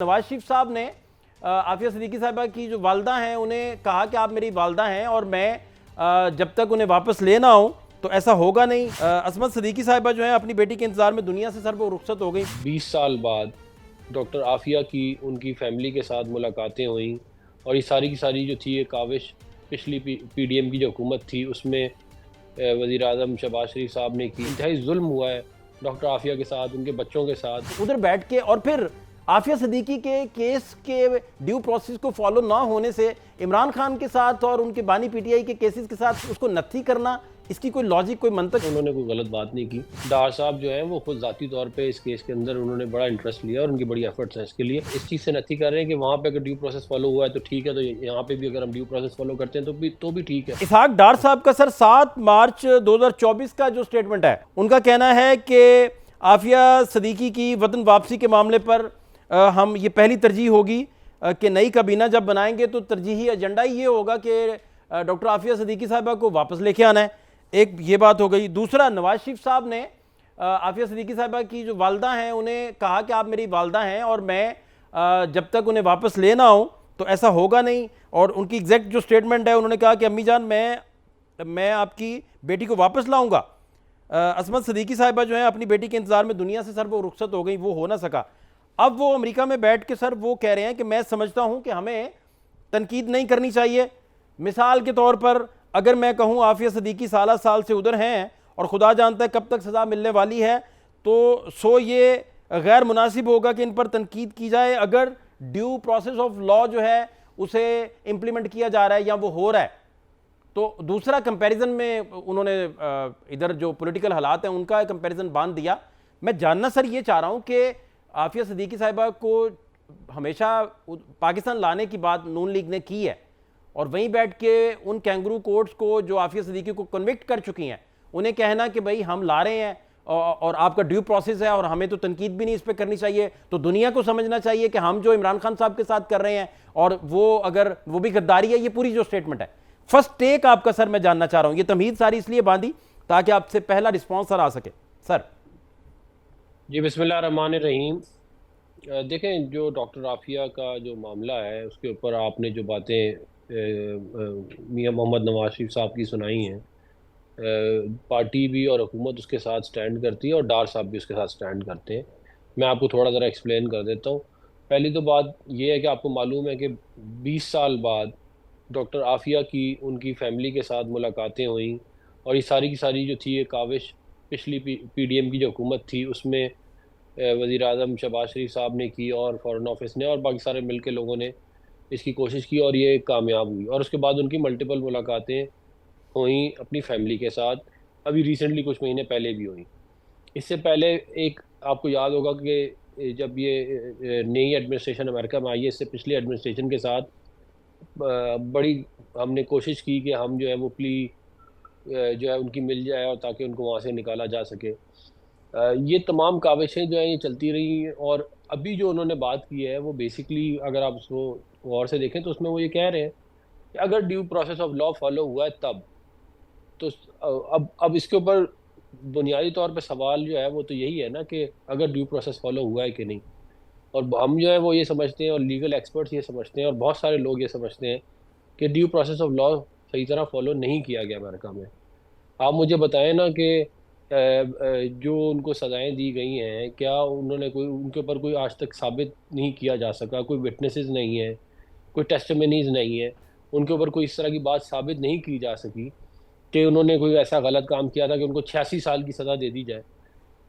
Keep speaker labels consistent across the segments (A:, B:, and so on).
A: नवाज शरीफ साहब ने आफिया सिद्दीकी साहिबा की जो वालदा हैं उन्हें कहा कि आप मेरी वालदा हैं और मैं जब तक उन्हें वापस लेना आऊँ तो ऐसा होगा नहीं। असमत सिद्दीकी साहिबा जो है अपनी बेटी के इंतजार में दुनिया से सर वो रुखसत हो गई।
B: 20 साल बाद डॉक्टर आफिया की उनकी फैमिली के साथ मुलाकातें हुई और ये सारी की सारी जो थी ये काविश पिछली पीडीएम की जो हुकूमत थी उसमें वज़ीर आज़म शहबाज शरीफ साहब ने की। इंतहाई जुल्म हुआ है डॉक्टर आफिया के साथ, उनके बच्चों के साथ।
A: उधर बैठ के और फिर आफिया सिद्दीकी के केस के ड्यू प्रोसेस को फॉलो ना होने से इमरान खान के साथ और उनके बानी पीटीआई के केसेस के साथ उसको नत्थी करना, इसकी कोई लॉजिक कोई मंतक।
B: उन्होंने कोई गलत बात नहीं की। डार साहब जो हैं वो खुद ज़ाती तौर पे इस केस के अंदर उन्होंने बड़ा इंटरेस्ट लिया और उनकी बड़ी एफर्ट्स हैं इसके लिए। इस चीज़ से नत्थी कर रहे हैं कि वहाँ पे अगर ड्यू प्रोसेस फॉलो हुआ है तो ठीक है, तो यहाँ पे भी अगर हम ड्यू प्रोसेस फॉलो करते हैं तो भी ठीक है।
A: इसहाक डार साहब का सर 7 मार्च 2024 का जो स्टेटमेंट है, उनका कहना है कि आफिया सिद्दीकी की वतन वापसी के मामले पर हम ये पहली तरजीह होगी कि नई काबीना जब बनाएंगे तो तरजीही एजेंडा ही ये होगा कि डॉक्टर आफिया सिद्दीकी साहिबा को वापस लेके आना है। एक ये बात हो गई। दूसरा, नवाज शरीफ साहब ने आफिया सिद्दीकी साहिबा की जो वालदा हैं उन्हें कहा कि आप मेरी वालदा हैं और मैं जब तक उन्हें वापस लेना आऊँ तो ऐसा होगा नहीं। और उनकी एग्जैक्ट जो स्टेटमेंट है, उन्होंने कहा कि अम्मी जान मैं आपकी बेटी को वापस लाऊंगा। असमत सिद्दीकी साहिबा जो है अपनी बेटी के इंतजार में दुनिया से सर वो रुखसत हो गई, वो हो ना सका। अब वो अमेरिका में बैठ के सर वो कह रहे हैं कि मैं समझता हूं कि हमें तनकीद नहीं करनी चाहिए। मिसाल के तौर पर अगर मैं कहूं आफिया सिद्दीकी साल साल से उधर हैं और खुदा जानता है कब तक सज़ा मिलने वाली है, तो ये गैर मुनासिब होगा कि इन पर तनकीद की जाए अगर ड्यू प्रोसेस ऑफ लॉ जो है उसे इम्प्लीमेंट किया जा रहा है या वो हो रहा है। तो दूसरा कंपैरिजन में उन्होंने इधर जो पॉलिटिकल हालात हैं उनका कंपैरिजन बांध दिया। मैं जानना सर ये चाह रहा हूं कि आफिया सिद्दीकी साहिबा को हमेशा पाकिस्तान लाने की बात नून लीग ने की है और वहीं बैठ के उन कैंगरू कोर्ट्स को जो आफिया सिद्दीकी को कन्विक्ट कर चुकी हैं उन्हें कहना कि भाई हम ला रहे हैं और आपका ड्यू प्रोसेस है और हमें तो तनकीद भी नहीं इस पर करनी चाहिए। तो दुनिया को समझना चाहिए कि हम जो इमरान खान साहब के साथ कर रहे हैं और वो अगर वो भी गद्दारी है। ये पूरी जो स्टेटमेंट है, फर्स्ट टेक आपका सर मैं जानना चाह रहा हूं। ये तमहीद सारी इसलिए बांधी ताकि आपसे पहला रिस्पॉन्स सर आ सके। सर
B: जी, बिस्मिल्लाह रहमान रहीम। देखें, जो डॉक्टर आफिया का जो मामला है उसके ऊपर आपने जो बातें मियां मोहम्मद नवाज शरीफ साहब की सुनाई हैं, पार्टी भी और हुकूमत उसके साथ स्टैंड करती है और डार साहब भी उसके साथ स्टैंड करते हैं। मैं आपको थोड़ा ज़रा एक्सप्लेन कर देता हूँ। पहली तो बात ये है कि आपको मालूम है कि 20 साल बाद डॉक्टर आफिया की उनकी फैमिली के साथ मुलाकातें हुई और ये सारी की सारी जो थी ये काविश पिछली पीडीएम की जो हुकूमत थी उसमें वज़ीर आज़म शहबाज शरीफ साहब ने की और फ़ॉरेन ऑफिस ने और बाकी सारे मिल के लोगों ने इसकी कोशिश की और ये कामयाब हुई। और उसके बाद उनकी मल्टीपल मुलाकातें हुई अपनी फैमिली के साथ, अभी रिसेंटली कुछ महीने पहले भी हुई। इससे पहले एक आपको याद होगा कि जब ये नई एडमिनिस्ट्रेशन अमेरिका में आई है, इससे पिछली एडमिनिस्ट्रेशन के साथ बड़ी हमने कोशिश की कि हम जो है वो प्ली जो है उनकी मिल जाए और ताकि उनको वहाँ से निकाला जा सके। ये तमाम काविशें जो हैं ये चलती रही हैं और अभी जो उन्होंने बात की है वो बेसिकली अगर आप उसको गौर से देखें तो उसमें वो ये कह रहे हैं कि अगर due process of law follow हुआ है तब तो अब इसके ऊपर बुनियादी तौर पे सवाल जो है वो तो यही है ना कि अगर ड्यू प्रोसेस फॉलो हुआ है कि नहीं। और हम जो है वो ये समझते हैं और लीगल एक्सपर्ट्स ये समझते हैं और बहुत सारे लोग ये समझते हैं कि ड्यू प्रोसेस ऑफ लॉ सही तरह फॉलो नहीं किया गया अमेरिका में। आप मुझे बताएं ना कि जो उनको सज़ाएं दी गई हैं, क्या उन्होंने कोई उनके ऊपर कोई आज तक साबित नहीं किया जा सका, कोई विटनेसेस नहीं है, कोई टेस्टिमनीज नहीं है, उनके ऊपर कोई इस तरह की बात साबित नहीं की जा सकी कि उन्होंने कोई ऐसा गलत काम किया था कि उनको 86 साल की सज़ा दे दी जाए।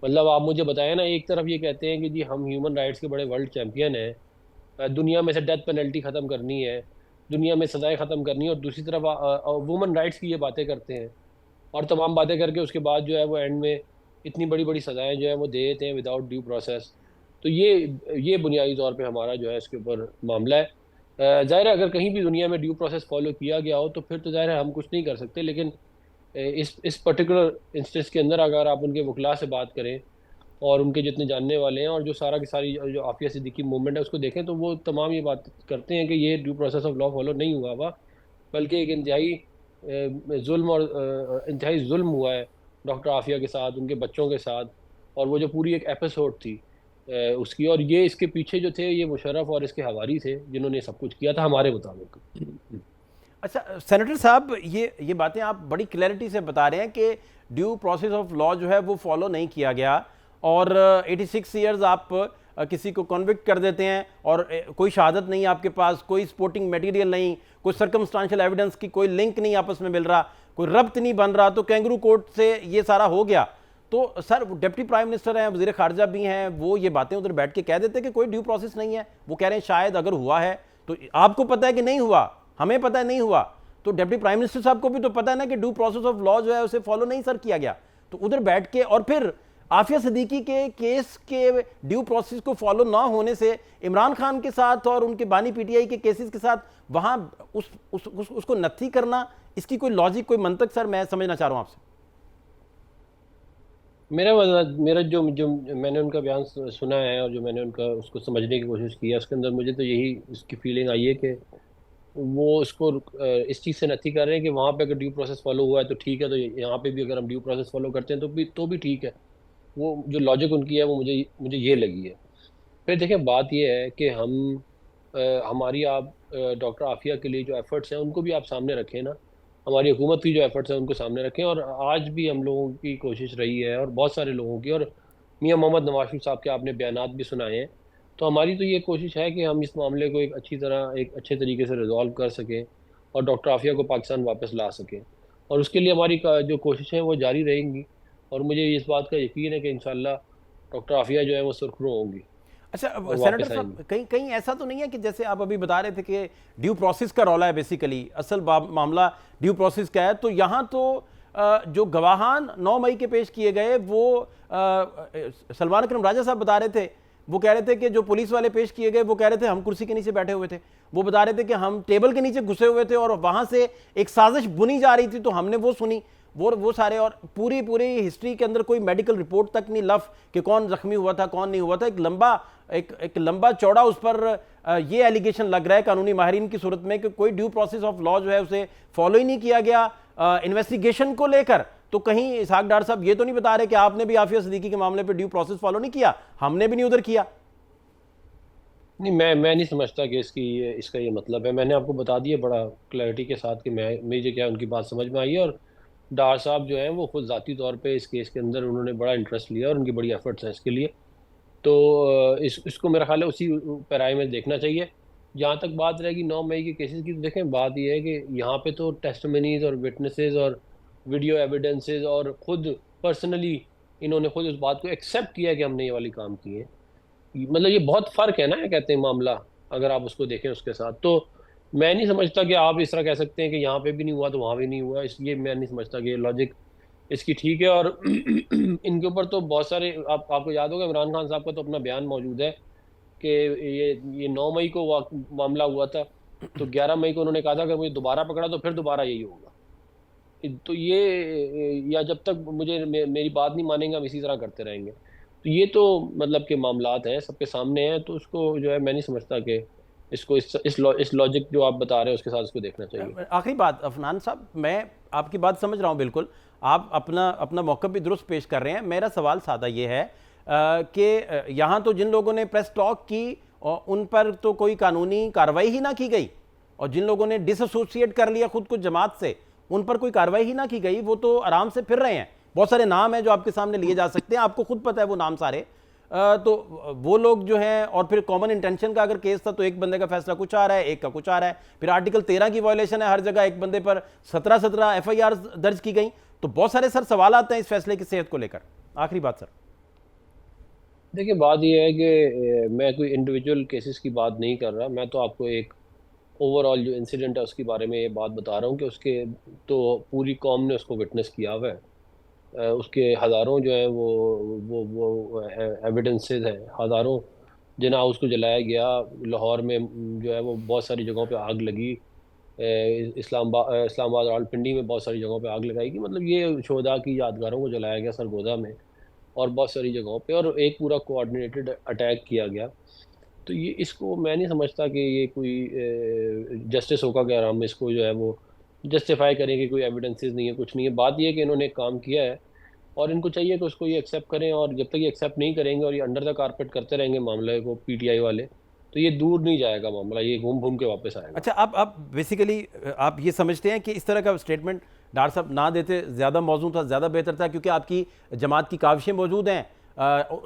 B: मतलब आप मुझे बताएं ना, एक तरफ ये कहते हैं कि जी हम ह्यूमन राइट्स के बड़े वर्ल्ड चैम्पियन हैं, दुनिया में से डेथ पेनल्टी ख़त्म करनी है, दुनिया में सज़ाएं ख़त्म करनी है, और दूसरी तरफ वुमन राइट्स की ये बातें करते हैं और तमाम बातें करके उसके बाद जो है वो एंड में इतनी बड़ी बड़ी सज़ाएं जो है वो दे देते हैं विदाउट ड्यू प्रोसेस। तो ये बुनियादी तौर पे हमारा जो है इसके ऊपर मामला है। ज़ाहिर है अगर कहीं भी दुनिया में ड्यू प्रोसेस फॉलो किया गया हो तो फिर तो ज़ाहिर है हम कुछ नहीं कर सकते, लेकिन इस पर्टिकुलर इंस्टेंस के अंदर अगर आप उनके वकला से बात करें और उनके जितने जानने वाले हैं और जो सारा की सारी जो आफिया सिद्दीकी मूवमेंट है उसको देखें तो वो तमाम ये बात करते हैं कि ये due process of law follow नहीं हुआ हुआ, बल्कि एक इंतहाई जुल्म और इंतहाई जुल्म हुआ है डॉक्टर आफिया के साथ, उनके बच्चों के साथ। और वो जो पूरी एक एपिसोड थी उसकी, और ये इसके पीछे जो थे ये मुशर्रफ और इसके हवारी थे जिन्होंने सब कुछ किया था हमारे मुताबिक।
A: अच्छा सेनेटर साहब, ये बातें आप बड़ी क्लैरिटी से बता रहे हैं कि ड्यू प्रोसेस ऑफ लॉ जो है वो फॉलो नहीं किया गया, और 86 ईयर्स आप किसी को कन्विक्ट कर देते हैं और कोई शहादत नहीं आपके पास, कोई सपोर्टिंग मटेरियल नहीं, कोई सर्कमस्टांशियल एविडेंस की कोई लिंक नहीं आपस में मिल रहा, कोई रब्त नहीं बन रहा, तो कैंगरू कोर्ट से ये सारा हो गया। तो सर डिप्टी प्राइम मिनिस्टर हैं, वज़ीर ख़ारजा भी हैं, वो ये बातें उधर बैठ के कह देते कि कोई ड्यू प्रोसेस नहीं है। वो कह रहे हैं शायद अगर हुआ है तो आपको पता है कि नहीं हुआ, हमें पता है नहीं हुआ, तो डिप्टी प्राइम मिनिस्टर साहब को भी तो पता है ना कि ड्यू प्रोसेस ऑफ लॉ जो है उसे फॉलो नहीं सर किया गया। तो उधर बैठ के, और फिर आफिया सिद्दीकी के केस के ड्यू प्रोसेस को फॉलो ना होने से इमरान खान के साथ और उनके बानी पीटीआई के केसेस के साथ वहां उसको नथी करना, इसकी कोई लॉजिक, कोई मंतक सर मैं समझना चाह रहा हूं आपसे।
B: मेरा जो जो मैंने उनका बयान सुना है और जो मैंने उनका उसको समझने की कोशिश की है, उसके अंदर मुझे तो यही उसकी फीलिंग आई है कि वो इसको इस चीज़ से नथी कर रहे हैं कि वहाँ पे अगर ड्यू प्रोसेस फॉलो हुआ है तो ठीक है, तो यहाँ पे भी अगर हम ड्यू प्रोसेस फॉलो करते हैं तो भी ठीक है। वो जो लॉजिक उनकी है वो मुझे मुझे ये लगी है। फिर देखिए बात ये है कि हमारी आप डॉक्टर आफिया के लिए जो एफर्ट्स हैं उनको भी आप सामने रखें ना, हमारी हुकूमत की जो एफर्ट्स हैं उनको सामने रखें। और आज भी हम लोगों की कोशिश रही है और बहुत सारे लोगों की, और मियां मोहम्मद नवाज शरीफ साहब के आपने बयानात भी सुनाए हैं, तो हमारी तो ये कोशिश है कि हम इस मामले को एक अच्छी तरह एक अच्छे तरीके से रिजॉल्व कर सकें और डॉक्टर आफिया को पाकिस्तान वापस ला सकें। और उसके लिए हमारी जो कोशिशें हैं वो जारी रहेंगी, और मुझे इस बात का यकीन है कि इंशाल्लाह डॉक्टर आफिया जो है वो सुरखरू होंगी
A: अच्छा अब
B: और
A: सेनेटर
B: वापस
A: साहब,
B: आएंगी।
A: कहीं कहीं ऐसा तो नहीं है कि जैसे आप अभी बता रहे थे कि ड्यू प्रोसेस का रौला है, बेसिकली असल मामला ड्यू प्रोसेस का है, तो यहाँ तो जो गवाहान 9 मई के पेश किए गए वो सलमान अकरम राजा साहब बता रहे थे, वो कह रहे थे कि जो पुलिस वाले पेश किए गए वो कह रहे थे हम कुर्सी के नीचे बैठे हुए थे, वो बता रहे थे कि हम टेबल के नीचे घुसे हुए थे और वहां से एक साजिश बुनी जा रही थी तो हमने वो सुनी, वो सारे, और पूरी पूरी हिस्ट्री के अंदर कोई मेडिकल रिपोर्ट तक नहीं लफ कि कौन जख्मी हुआ था कौन नहीं हुआ था। एक लंबा चौड़ा उस पर ये एलिगेशन लग रहा है कानूनी माहिरीन की सूरत में कि कोई ड्यू प्रोसेस ऑफ लॉ जो है उसे फॉलो ही नहीं किया गया इन्वेस्टिगेशन को लेकर। तो कहीं इसहाक डार साहब ये तो नहीं बता रहे कि आपने भी आफिया सिद्दीकी के मामले पर ड्यू प्रोसेस फॉलो नहीं किया, हमने भी नहीं उधर किया?
B: नहीं, मैं नहीं समझता कि इसका ये मतलब है। मैंने आपको बता दिया बड़ा क्लैरिटी के साथ कि मुझे क्या उनकी बात समझ में आई है। और डार साहब जो हैं वो खुद ज़ाती तौर पे इस केस के अंदर उन्होंने बड़ा इंटरेस्ट लिया और उनकी बड़ी एफर्ट्स हैं इसके लिए। तो इसको मेरा ख्याल है उसी पैराए में देखना चाहिए। जहाँ तक बात रहेगी 9 मई के केसेस की, तो देखें बात यह है कि यहाँ पे तो टेस्टमनीज और विटनेसेस और वीडियो एविडेंसेस और खुद पर्सनली इन्होंने खुद उस बात को एक्सेप्ट किया कि हमने ये वाली काम किए। मतलब ये बहुत फर्क है ना, ये कहते हैं मामला, अगर आप उसको देखें उसके साथ, तो मैं नहीं समझता कि आप इस तरह कह सकते हैं कि यहाँ पे भी नहीं हुआ तो वहां भी नहीं हुआ। इसलिए मैं नहीं समझता कि ये लॉजिक इसकी ठीक है। और इनके ऊपर तो बहुत सारे आपको याद होगा इमरान खान साहब का तो अपना बयान मौजूद है कि ये 9 मई को मामला हुआ था, तो 11 मई को उन्होंने कहा था कि मुझे दोबारा पकड़ा तो फिर दोबारा यही होगा। तो ये या जब तक मेरी बात नहीं मानेंगे हम इसी तरह करते रहेंगे। तो ये तो मतलब के मामलात हैं सबके सामने हैं, तो उसको जो है मैं नहीं समझता कि इसको इस लॉजिक जो आप बता रहे हैं उसके साथ इसको देखना चाहिए।
A: आखिरी बात अफनान साहब, मैं आपकी बात समझ रहा हूं बिल्कुल, आप अपना अपना मौक़िफ़ भी दुरुस्त पेश कर रहे हैं। मेरा सवाल सादा ये है कि यहाँ तो जिन लोगों ने प्रेस टॉक की और उन पर तो कोई कानूनी कार्रवाई ही ना की गई, और जिन लोगों ने डिसएसोसिएट कर लिया खुद को जमात से उन पर कोई कार्रवाई ही ना की गई, वो तो आराम से फिर रहे हैं। बहुत सारे नाम हैं जो आपके सामने लिए जा सकते हैं, आपको खुद पता है वो नाम सारे। तो वो लोग जो हैं, और फिर कॉमन इंटेंशन का अगर केस था तो एक बंदे का फैसला कुछ आ रहा है, एक का कुछ आ रहा है, फिर आर्टिकल 13 की वायलेशन है हर जगह, एक बंदे पर 17 एफआईआर दर्ज की गई। तो बहुत सारे सर सवाल आते हैं इस फैसले की सेहत को लेकर। आखिरी बात सर,
B: देखिए बात यह है कि मैं कोई इंडिविजुअल केसेस की बात नहीं कर रहा, मैं तो आपको एक ओवरऑल जो इंसिडेंट है उसके बारे में ये बात बता रहा हूँ कि उसके तो पूरी कौम ने उसको विटनेस किया हुआ है। उसके हज़ारों जो है वो एविडेंसेस हैं, हज़ारों जिन हाउस को जलाया गया। लाहौर में जो है वो बहुत सारी जगहों पे आग लगी। इस्लामाबाद रावलपिंडी में बहुत सारी जगहों पे आग लगाई गई। मतलब ये शोहदा की यादगारों को जलाया गया सरगोदा में और बहुत सारी जगहों पे, और एक पूरा कोऑर्डिनेटेड अटैक किया गया। तो ये इसको मैं नहीं समझता कि ये कोई जस्टिस होगा कि हम इसको जो है वो जस्टिफाई करें कि कोई एविडेंसेस नहीं है, कुछ नहीं है। बात ये है कि इन्होंने एक काम किया है और इनको चाहिए कि उसको ये एक्सेप्ट करें, और जब तक ये एक्सेप्ट नहीं करेंगे और ये अंडर द कारपेट करते रहेंगे मामले को पीटीआई वाले, तो ये दूर नहीं जाएगा मामला, ये घूम घूम के वापस आएगा।
A: अच्छा, आप बेसिकली आप ये समझते हैं कि इस तरह का स्टेटमेंट डॉक्टर साहब ना देते ज़्यादा मौजूद था, ज़्यादा बेहतर था, क्योंकि आपकी जमात की काविशें मौजूद हैं,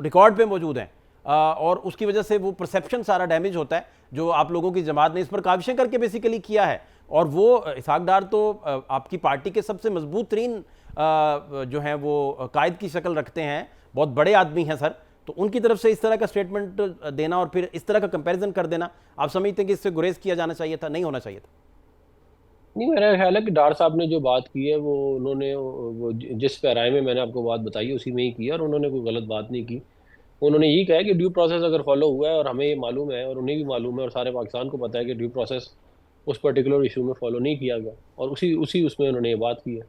A: रिकॉर्ड पे मौजूद हैं, और उसकी वजह से वो परसेप्शन सारा डैमेज होता है जो आप लोगों की जमात ने इस पर काविशें करके बेसिकली किया है। और वो इसहाक डार तो आपकी पार्टी के सबसे मजबूत तरीन जो हैं वो कायद की शक्ल रखते हैं, बहुत बड़े आदमी हैं सर। तो उनकी तरफ से इस तरह का स्टेटमेंट देना और फिर इस तरह का कंपैरिजन कर देना, आप समझते हैं कि इससे गुरेज किया जाना चाहिए था, नहीं होना चाहिए था?
B: नहीं, मेरा ख्याल है कि डार साहब ने जो बात की है वो उन्होंने वो जिस पैराए में मैंने आपको बात बताई है उसी में ही की है, और उन्होंने कोई गलत बात नहीं की। उन्होंने यही कहा है कि ड्यू प्रोसेस अगर फॉलो हुआ है, और हमें ये मालूम है और उन्हें भी मालूम है और सारे पाकिस्तान को पता है कि ड्यू प्रोसेस उस पर्टिकुलर इशू में फॉलो नहीं किया गया, और उसी उसी उसमें उन्होंने ये बात की है।